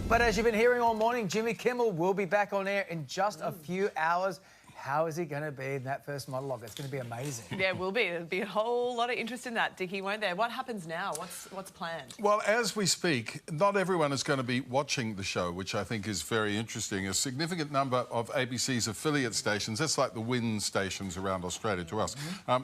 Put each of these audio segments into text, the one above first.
But as you've been hearing all morning, Jimmy Kimmel will be back on air in just a few hours. How is he going to be in that first monologue? It's going to be amazing. Yeah, it will be. There'll be a whole lot of interest in that, Dickie, won't there? What happens now? What's planned? Well, as we speak, not everyone is going to be watching the show, which I think is very interesting. A significant number of ABC's affiliate stations, that's like the WIN stations around Australia to us,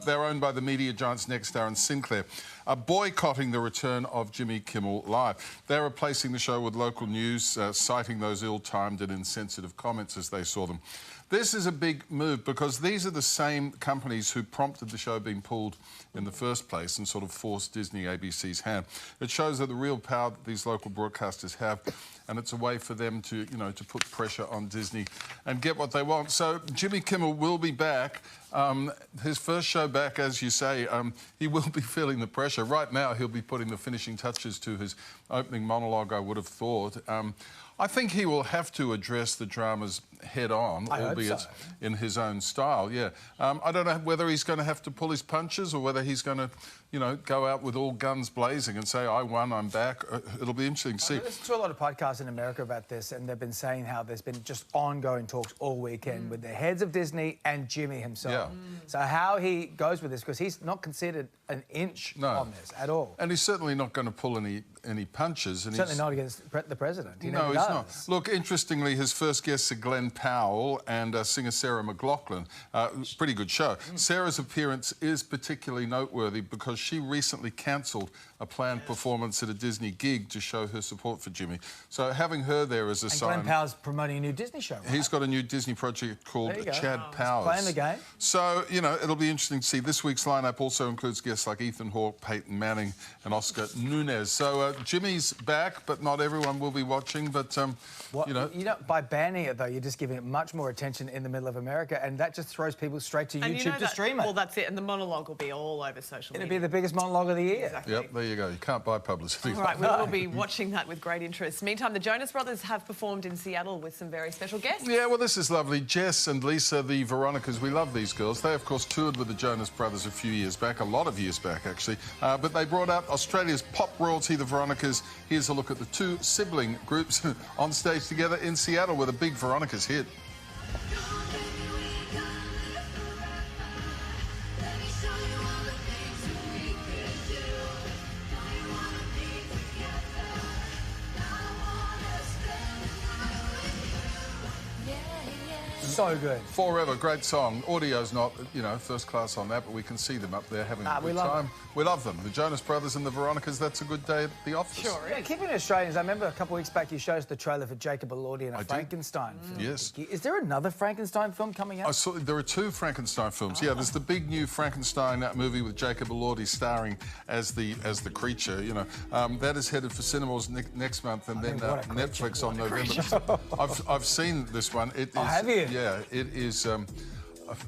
they're owned by the media giants Nexstar and Sinclair, are boycotting the return of Jimmy Kimmel Live. They're replacing the show with local news, citing those ill-timed and insensitive comments as they saw them. This is a big move because these are the same companies who prompted the show being pulled in the first place and sort of forced Disney ABC's hand. It shows that the real power that these local broadcasters have, and it's a way for them to, you know, to put pressure on Disney and get what they want. So Jimmy Kimmel will be back. His first show back, as you say, he will be feeling the pressure. Right now, he'll be putting the finishing touches to his opening monologue, I would have thought. I think he will have to address the dramas head-on, albeit in his own style, yeah. I don't know whether he's going to have to pull his punches or whether he's going to, you know, go out with all guns blazing and say, I won, I'm back. It'll be interesting to see. There's a lot of podcasts in America about this, and they've been saying how there's been just ongoing talks all weekend with the heads of Disney and Jimmy himself. Yeah. So how he goes with this, because he's not considered an inch on this at all. And he's certainly not going to pull any punches. And certainly not against the president. No, he's not. Look, interestingly, his first guests are Glenn Powell and singer Sarah McLachlan. Pretty good show. Sarah's appearance is particularly noteworthy because she recently cancelled a planned performance at a Disney gig to show her support for Jimmy. So having her there is a sign. Glenn Powell's promoting a new Disney show, right? He's got a new Disney project called Chad Powers. Playing the game. So, you know, it'll be interesting to see. This week's lineup also includes guests like Ethan Hawke, Peyton Manning and Oscar Nunez. So Jimmy's back, but not everyone will be watching. But, you know, by banning it, though, you're just giving it much more attention in the middle of America, and that just throws people straight to YouTube to stream it. Well, that's it, and the monologue will be all over social media. It'll be the biggest monologue of the year. Exactly. Yep, there you go. You can't buy publicity. All right, we will be watching that with great interest. Meantime, the Jonas Brothers have performed in Seattle with some very special guests. Yeah, well, this is lovely. Jess and Lisa, the Veronicas, we love these girls. They, of course, toured with the Jonas Brothers a few years back, a lot of years back, actually. But they brought out Australia's pop royalty, the Veronicas. Here's a look at the two sibling groups on stage together in Seattle with a big Veronicas hit. So good. Forever, great song. Audio's not, you know, first class on that, but we can see them up there having a good time. We love them. The Jonas Brothers and the Veronicas, that's a good day at the office. Sure. Yeah, keeping Australians, I remember a couple of weeks back you showed us the trailer for Jacob Elordi and a Frankenstein film. Yes. Is there another Frankenstein film coming out? I saw there are two Frankenstein films. Yeah, there's the big new Frankenstein movie with Jacob Elordi starring as the creature. You know, that is headed for cinemas next month, and then Netflix on November. I've seen this one. It is, have you? Yeah, it is.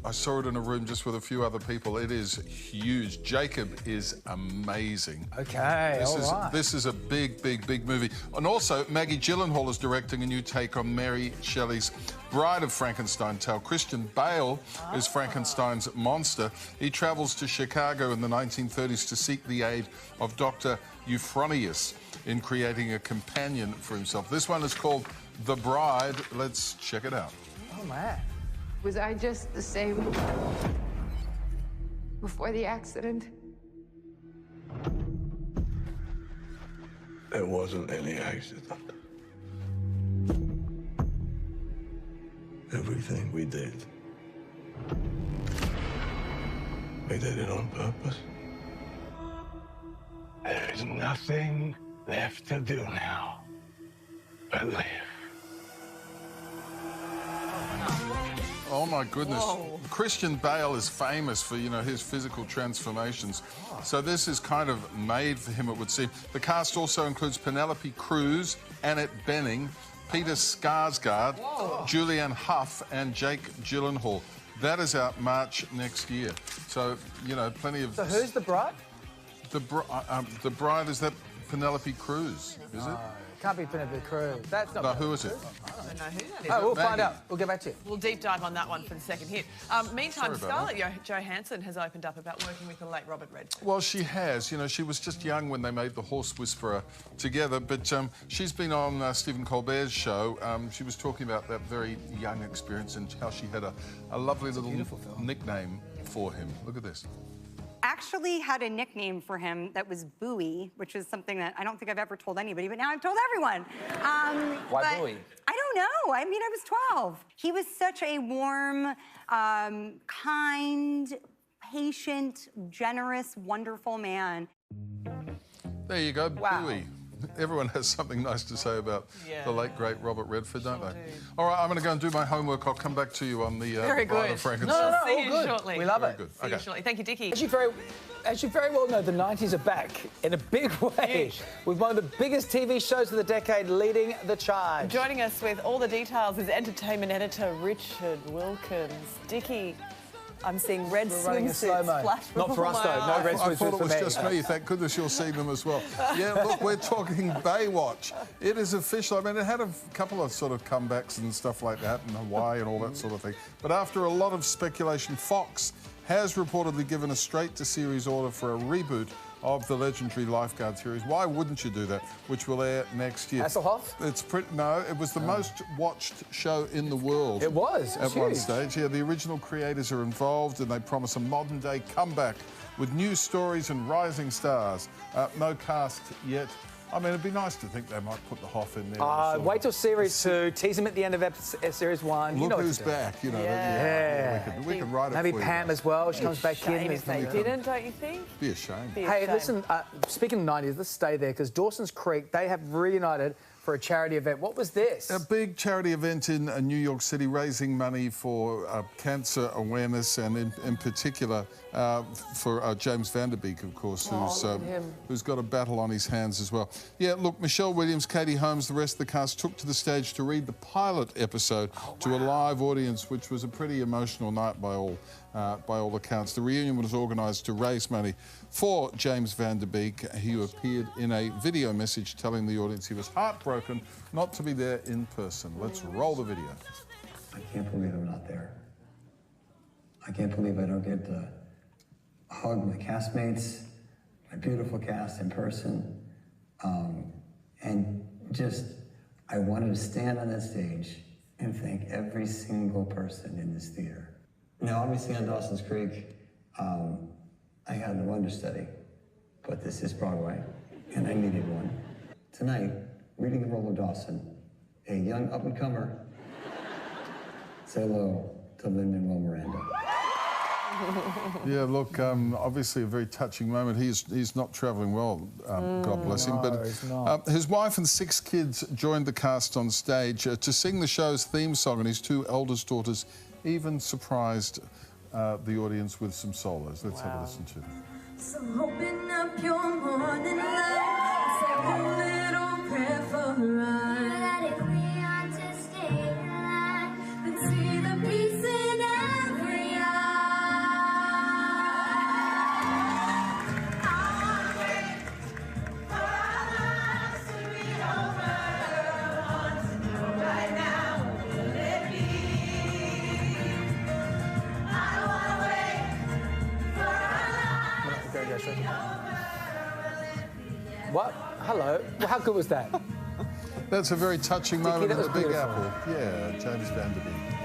I saw it in a room just with a few other people. It is huge. Jacob is amazing. Okay, This is a big movie. And also, Maggie Gyllenhaal is directing a new take on Mary Shelley's Bride of Frankenstein tale. Christian Bale is Frankenstein's monster. He travels to Chicago in the 1930s to seek the aid of Dr. Euphronius in creating a companion for himself. This one is called The Bride. Let's check it out. Oh, man. Was I just the same before the accident? There wasn't any accident. Everything we did it on purpose. There is nothing left to do now but live. Oh, my goodness. Whoa. Christian Bale is famous for, you know, his physical transformations. So this is kind of made for him, it would seem. The cast also includes Penelope Cruz, Annette Bening, Peter Skarsgård, Julianne Hough and Jake Gyllenhaal. That is out March next year. So, you know, plenty of... So who's the bride? The bride, is that Penelope Cruz, is it? Can't be Penelope Cruz. That's not. No, who is it? I don't know who that is. Oh, we'll find Maggie? out. We'll get back to you. We'll deep dive on that one for the second hit. Meantime, Sorry about Scarlett Johansson has opened up about working with the late Robert Redford. Well, she has. You know, she was just young when they made The Horse Whisperer together, but she's been on Stephen Colbert's show. She was talking about that very young experience and how she had a lovely little nickname for him. Look at this. Actually had a nickname for him that was Bowie, which is something that I don't think I've ever told anybody, but now I've told everyone. Why Bowie? I don't know. I mean, I was 12. He was such a warm, kind, patient, generous, wonderful man. There you go, Wow. Bowie. Everyone has something nice to say about the late, great Robert Redford, don't they? do. All right, I'm going to go and do my homework. I'll come back to you on the Very Bride good. of Frankenstein. No, See all you good. shortly. We love Very it. good. See you shortly. Thank you, Dickie. As you very well know, the 90s are back in a big way Huge. with one of the biggest TV shows of the decade leading the charge. Joining us with all the details is entertainment editor Richard Wilkins. Dickie, I'm seeing red We're running in swimsuits slow-mo. flash Not for before us, my though. No eyes. red I swimsuits thought it for was me. just me. Thank goodness you'll see them as well. Yeah, look, we're talking Baywatch. It is official. I mean, it had a couple of sort of comebacks and stuff like that in Hawaii and all that sort of thing. But after a lot of speculation, Fox has reportedly given a straight-to-series order for a reboot of the legendary Lifeguard series. Why wouldn't you do that? Which will air next year. Hasselhoff? It's pretty. No, it was the most watched show in the world. It was. It At was one huge. stage. Yeah, the original creators are involved and they promise a modern-day comeback with new stories and rising stars. No cast yet. I mean, it'd be nice to think they might put the Hoff in there. Wait till series 2. Tease him at the end of series 1. Look you know what who's to do. back. You know. Yeah. We can write it Maybe for you. Pam as well. She comes back in. Shame if they didn't, don't you think? Be a shame. Be a Hey, shame. listen, speaking of 90s, let's stay there because Dawson's Creek, they have reunited for a charity event. What was this? A big charity event in New York City raising money for cancer awareness and in particular for James Van Der Beek, of course, who's got a battle on his hands as well. Yeah, look, Michelle Williams, Katie Holmes, the rest of the cast took to the stage to read the pilot episode to a live audience, which was a pretty emotional night by all accounts. The reunion was organised to raise money for James Van Der Beek. He appeared in a video message telling the audience he was heartbroken not to be there in person. Let's roll the video. I can't believe I'm not there. I can't believe I don't get to hug my castmates, my beautiful cast in person. And just, I wanted to stand on that stage and thank every single person in this theater. Now, obviously on Dawson's Creek, I had no understudy, but this is Broadway, and I needed one. Tonight, reading the role of Dawson, a young up-and-comer, say hello to Lin-Manuel Miranda. Yeah, look, obviously a very touching moment. He's not travelling well, God bless him. But he's not. his wife and 6 kids joined the cast on stage to sing the show's theme song, and his 2 eldest daughters even surprised the audience with some solos. Let's have a listen to them. So open up your morning light, say a little prayer for us. That if we are to stay alive, then see the peace in every eye. I wait for our lives to be over. I want to know right now, will it be? I don't want to wait for our lives. What? Hello? Well, how good was that? That's a very touching moment that in the was Big beautiful. Apple. Yeah, James Van Der Beek.